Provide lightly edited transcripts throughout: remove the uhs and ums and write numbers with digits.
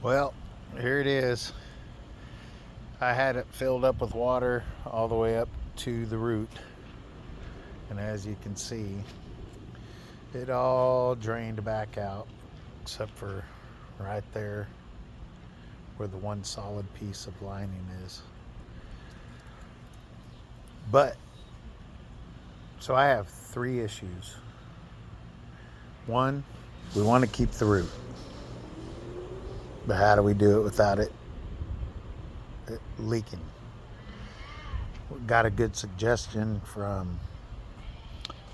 Well, here it is. I had it filled up with water all the way up to the root. And as you can see, it all drained back out except for right there where the one solid piece of lining is. But, so I have three issues. One, we want to keep the root. But how do we do it without it leaking? We got a good suggestion from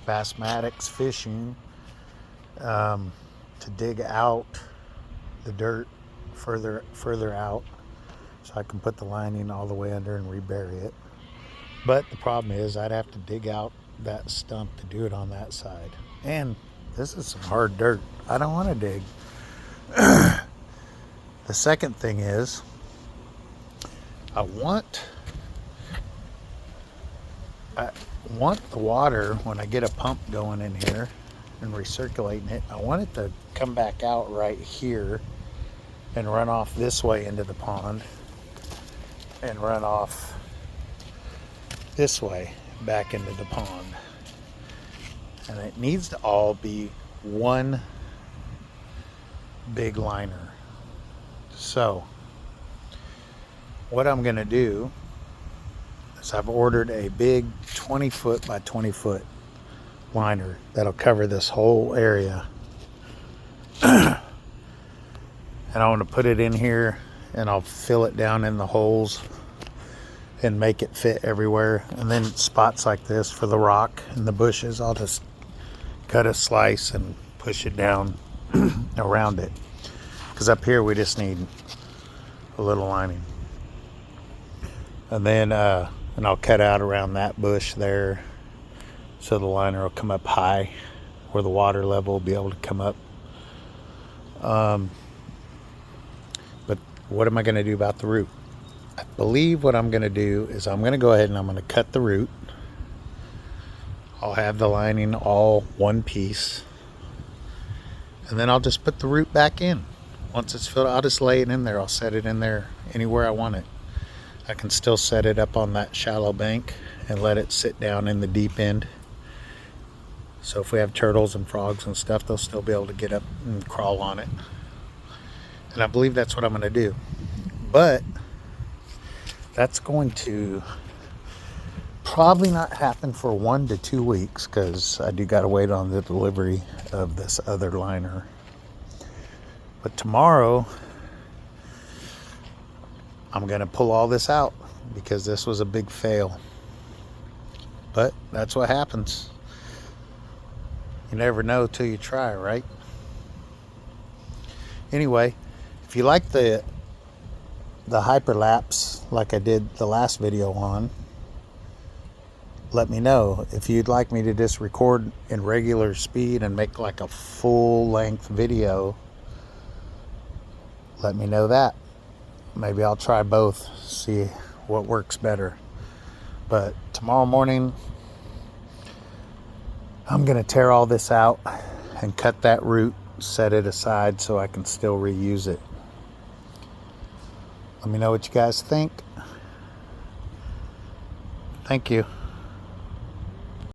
Bassmatics Fishing to dig out the dirt further out so I can put the lining all the way under and rebury it. But the problem is I'd have to dig out that stump to do it on that side. And this is some hard dirt. I don't want to dig. The second thing is I want the water, when I get a pump going in here and recirculating it, I want it to come back out right here and run off this way into the pond and run off this way back into the pond. And it needs to all be one big liner. So what I'm going to do is I've ordered a big 20 foot by 20 foot liner that'll cover this whole area. And I want to put it in here and I'll fill it down in the holes and make it fit everywhere. And then spots like this for the rock and the bushes, I'll just cut a slice and push it down around it. Because up here we just need a little lining. And then and I'll cut out around that bush there so the liner will come up high where the water level will be able to come up. But what am I going to do about the root? I believe what I'm going to do is I'm going to go ahead and I'm going to cut the root. I'll have the lining all one piece. And then I'll just put the root back in. Once it's filled, I'll just lay it in there. I'll set it in there anywhere I want it. I can still set it up on that shallow bank and let it sit down in the deep end. So if we have turtles and frogs and stuff, they'll still be able to get up and crawl on it. And I believe that's what I'm going to do. But that's going to probably not happen for 1 to 2 weeks because I do got to wait on the delivery of this other liner. But tomorrow, I'm going to pull all this out because this was a big fail. But that's what happens. You never know till you try, right? Anyway, if you like the hyperlapse like I did the last video on, let me know. If you'd like me to just record in regular speed and make like a full length video, let me know that. Maybe I'll try both, see what works better. But tomorrow morning, I'm going to tear all this out and cut that root, set it aside so I can still reuse it. Let me know what you guys think. Thank you.